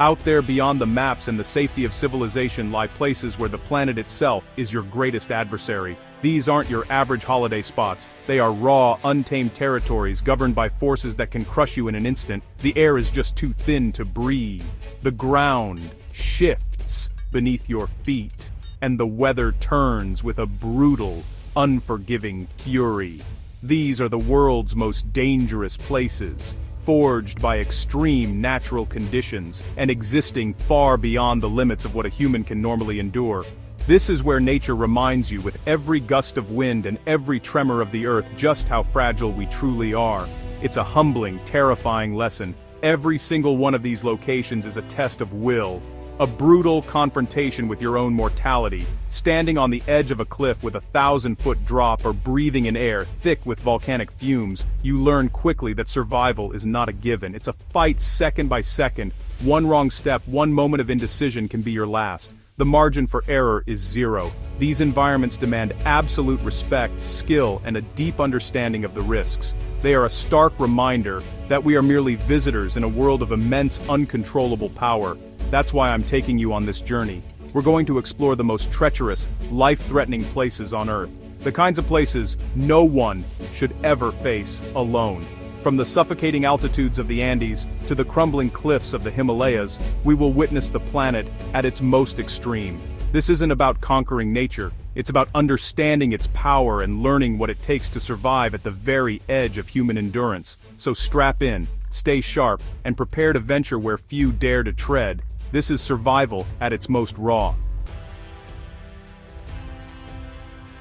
Out there beyond the maps and the safety of civilization lie places where the planet itself is your greatest adversary. These aren't your average holiday spots. They are raw, untamed territories governed by forces that can crush you in an instant. The air is just too thin to breathe. The ground shifts beneath your feet, and the weather turns with a brutal, unforgiving fury. These are the world's most dangerous places, forged by extreme natural conditions and existing far beyond the limits of what a human can normally endure. This is where nature reminds you with every gust of wind and every tremor of the earth just how fragile we truly are. It's a humbling, terrifying lesson. Every single one of these locations is a test of will, a brutal confrontation with your own mortality. Standing on the edge of a cliff with a 1,000-foot drop or breathing in air thick with volcanic fumes, you learn quickly that survival is not a given. It's a fight second by second. One wrong step, one moment of indecision can be your last. The margin for error is zero. These environments demand absolute respect, skill, and a deep understanding of the risks. They are a stark reminder that we are merely visitors in a world of immense, uncontrollable power. That's why I'm taking you on this journey. We're going to explore the most treacherous, life-threatening places on Earth. The kinds of places no one should ever face alone. From the suffocating altitudes of the Andes to the crumbling cliffs of the Himalayas, we will witness the planet at its most extreme. This isn't about conquering nature, it's about understanding its power and learning what it takes to survive at the very edge of human endurance. So strap in, stay sharp, and prepare to venture where few dare to tread. This is survival at its most raw.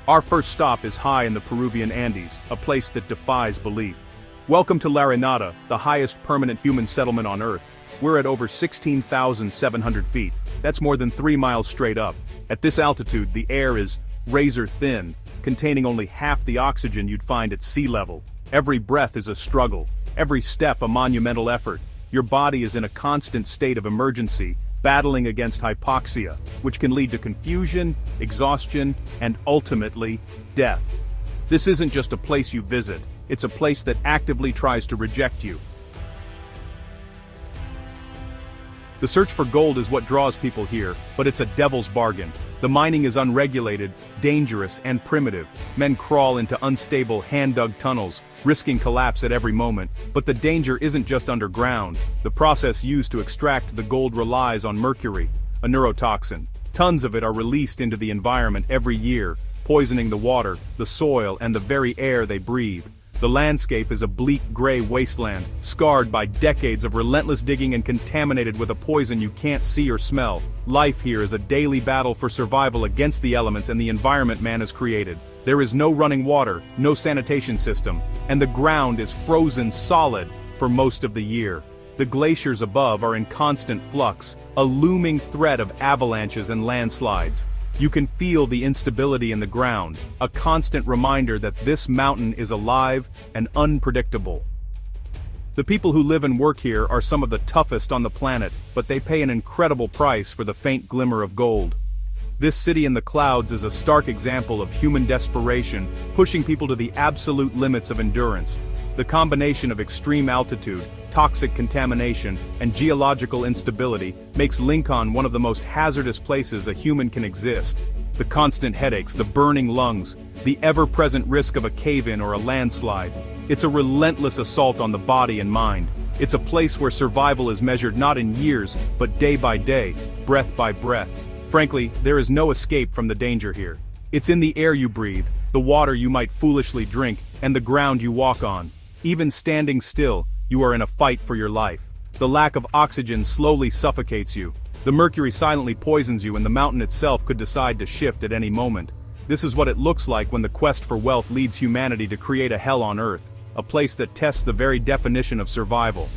Our first stop is high in the Peruvian Andes, a place that defies belief. Welcome to Rinconada, the highest permanent human settlement on Earth. We're at over 16,700 feet. That's more than 3 miles straight up. At this altitude, the air is razor thin, containing only half the oxygen you'd find at sea level. Every breath is a struggle, every step a monumental effort. Your body is in a constant state of emergency, battling against hypoxia, which can lead to confusion, exhaustion, and ultimately, death. This isn't just a place you visit, it's a place that actively tries to reject you. The search for gold is what draws people here, but it's a devil's bargain. The mining is unregulated, dangerous, and primitive. Men crawl into unstable, hand-dug tunnels, risking collapse at every moment. But the danger isn't just underground. The process used to extract the gold relies on mercury, a neurotoxin. Tons of it are released into the environment every year, poisoning the water, the soil, and the very air they breathe. The landscape is a bleak gray wasteland, scarred by decades of relentless digging and contaminated with a poison you can't see or smell. Life here is a daily battle for survival against the elements and the environment man has created. There is no running water, no sanitation system, and the ground is frozen solid for most of the year. The glaciers above are in constant flux, a looming threat of avalanches and landslides. You can feel the instability in the ground, a constant reminder that this mountain is alive and unpredictable. The people who live and work here are some of the toughest on the planet, but they pay an incredible price for the faint glimmer of gold. This city in the clouds is a stark example of human desperation, pushing people to the absolute limits of endurance. The combination of extreme altitude, toxic contamination, and geological instability makes Lincoln one of the most hazardous places a human can exist. The constant headaches, the burning lungs, the ever-present risk of a cave-in or a landslide. It's a relentless assault on the body and mind. It's a place where survival is measured not in years, but day by day, breath by breath. Frankly, there is no escape from the danger here. It's in the air you breathe, the water you might foolishly drink, and the ground you walk on. Even standing still, you are in a fight for your life. The lack of oxygen slowly suffocates you. The mercury silently poisons you and the mountain itself could decide to shift at any moment. This is what it looks like when the quest for wealth leads humanity to create a hell on Earth, a place that tests the very definition of survival.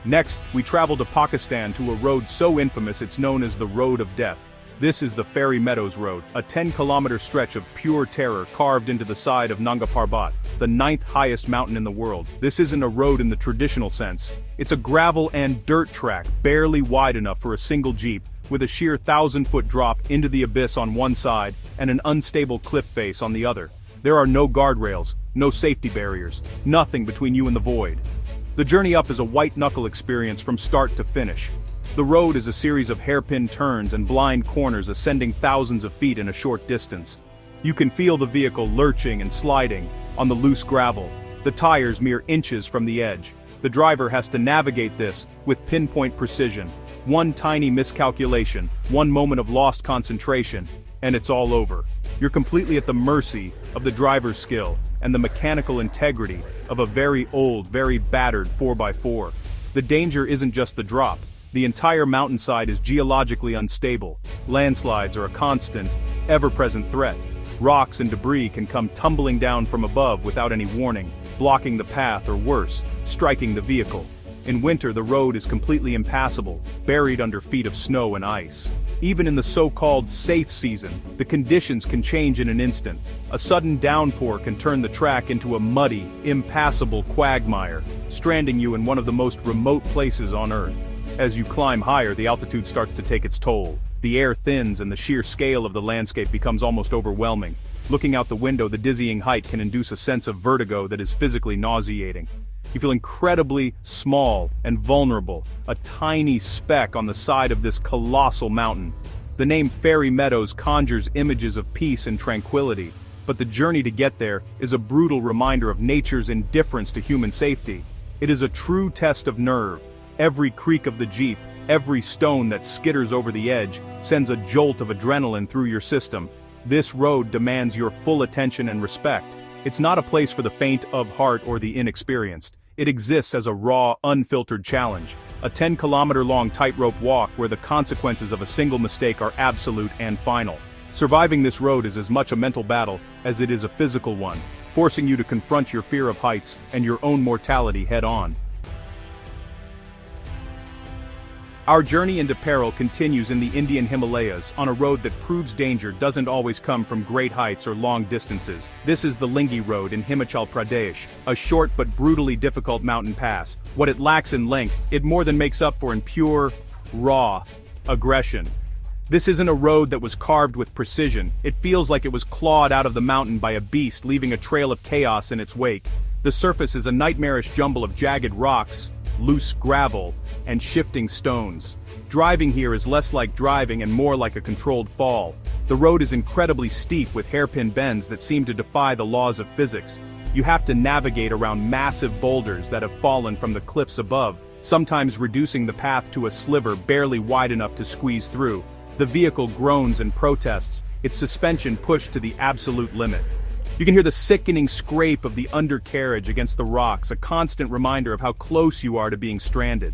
Next, we travel to Pakistan to a road so infamous it's known as the Road of Death. This is the Fairy Meadows Road, a 10-kilometer stretch of pure terror carved into the side of Nanga Parbat, the 9th highest mountain in the world. This isn't a road in the traditional sense. It's a gravel and dirt track, barely wide enough for a single jeep, with a sheer 1,000-foot drop into the abyss on one side and an unstable cliff face on the other. There are no guardrails, no safety barriers, nothing between you and the void. The journey up is a white-knuckle experience from start to finish. The road is a series of hairpin turns and blind corners ascending thousands of feet in a short distance. You can feel the vehicle lurching and sliding on the loose gravel, the tires mere inches from the edge. The driver has to navigate this with pinpoint precision. One tiny miscalculation, one moment of lost concentration, and it's all over. You're completely at the mercy of the driver's skill and the mechanical integrity of a very old, very battered 4x4. The danger isn't just the drop. The entire mountainside is geologically unstable. Landslides are a constant, ever-present threat. Rocks and debris can come tumbling down from above without any warning, blocking the path or worse, striking the vehicle. In winter, the road is completely impassable, buried under feet of snow and ice. Even in the so-called safe season, the conditions can change in an instant. A sudden downpour can turn the track into a muddy, impassable quagmire, stranding you in one of the most remote places on Earth. As you climb higher, the altitude starts to take its toll. The air thins and the sheer scale of the landscape becomes almost overwhelming. Looking out the window, the dizzying height can induce a sense of vertigo that is physically nauseating. You feel incredibly small and vulnerable, a tiny speck on the side of this colossal mountain. The name Fairy Meadows conjures images of peace and tranquility, but the journey to get there is a brutal reminder of nature's indifference to human safety. It is a true test of nerve. Every creak of the Jeep, every stone that skitters over the edge, sends a jolt of adrenaline through your system. This road demands your full attention and respect. It's not a place for the faint of heart or the inexperienced. It exists as a raw, unfiltered challenge, a 10-kilometer-long tightrope walk where the consequences of a single mistake are absolute and final. Surviving this road is as much a mental battle as it is a physical one, forcing you to confront your fear of heights and your own mortality head-on. Our journey into peril continues in the Indian Himalayas, on a road that proves danger doesn't always come from great heights or long distances. This is the Lingi Road in Himachal Pradesh, a short but brutally difficult mountain pass. What it lacks in length, it more than makes up for in pure, raw aggression. This isn't a road that was carved with precision. It feels like it was clawed out of the mountain by a beast, leaving a trail of chaos in its wake. The surface is a nightmarish jumble of jagged rocks, loose gravel, and shifting stones. Driving here is less like driving and more like a controlled fall. The road is incredibly steep with hairpin bends that seem to defy the laws of physics. You have to navigate around massive boulders that have fallen from the cliffs above, sometimes reducing the path to a sliver barely wide enough to squeeze through. The vehicle groans and protests, its suspension pushed to the absolute limit. You can hear the sickening scrape of the undercarriage against the rocks, a constant reminder of how close you are to being stranded.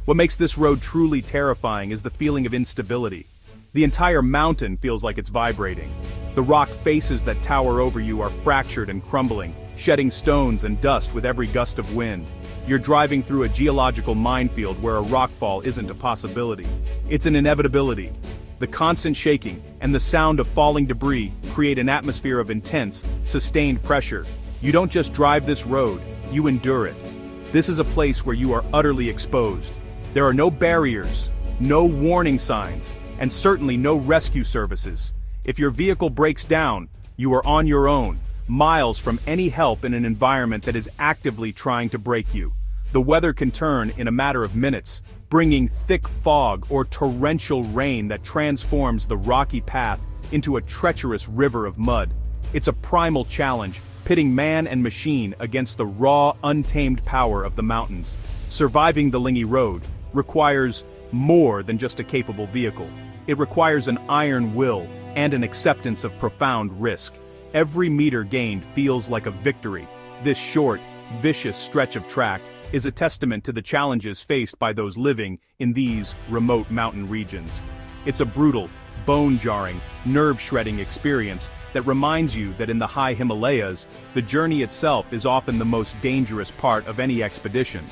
What makes this road truly terrifying is the feeling of instability. The entire mountain feels like it's vibrating. The rock faces that tower over you are fractured and crumbling, shedding stones and dust with every gust of wind. You're driving through a geological minefield where a rockfall isn't a possibility. It's an inevitability. The constant shaking and the sound of falling debris create an atmosphere of intense, sustained pressure. You don't just drive this road, you endure it. This is a place where you are utterly exposed. There are no barriers, no warning signs, and certainly no rescue services. If your vehicle breaks down, you are on your own, miles from any help in an environment that is actively trying to break you. The weather can turn in a matter of minutes, bringing thick fog or torrential rain that transforms the rocky path into a treacherous river of mud. It's a primal challenge, pitting man and machine against the raw, untamed power of the mountains. Surviving the Lingi Road requires more than just a capable vehicle. It requires an iron will and an acceptance of profound risk. Every meter gained feels like a victory. This short, vicious stretch of track is a testament to the challenges faced by those living in these remote mountain regions. It's a brutal, bone-jarring, nerve-shredding experience that reminds you that in the high Himalayas, the journey itself is often the most dangerous part of any expedition.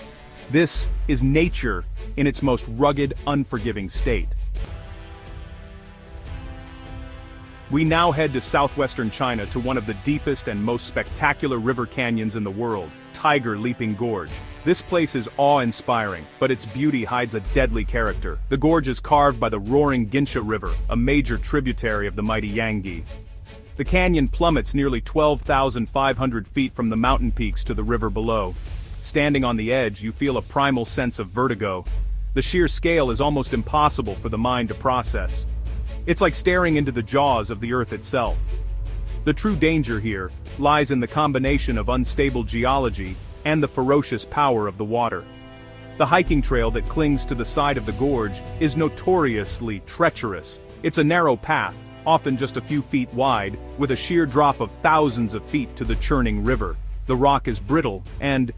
This is nature in its most rugged, unforgiving state. We now head to southwestern China to one of the deepest and most spectacular river canyons in the world, Tiger Leaping Gorge. This place is awe-inspiring, but its beauty hides a deadly character. The gorge is carved by the roaring Ginsha River, a major tributary of the mighty Yangtze. The canyon plummets nearly 12,500 feet from the mountain peaks to the river below. Standing on the edge, you feel a primal sense of vertigo. The sheer scale is almost impossible for the mind to process. It's like staring into the jaws of the earth itself. The true danger here lies in the combination of unstable geology and the ferocious power of the water. The hiking trail that clings to the side of the gorge is notoriously treacherous. It's a narrow path, often just a few feet wide, with a sheer drop of thousands of feet to the churning river. The rock is brittle, and,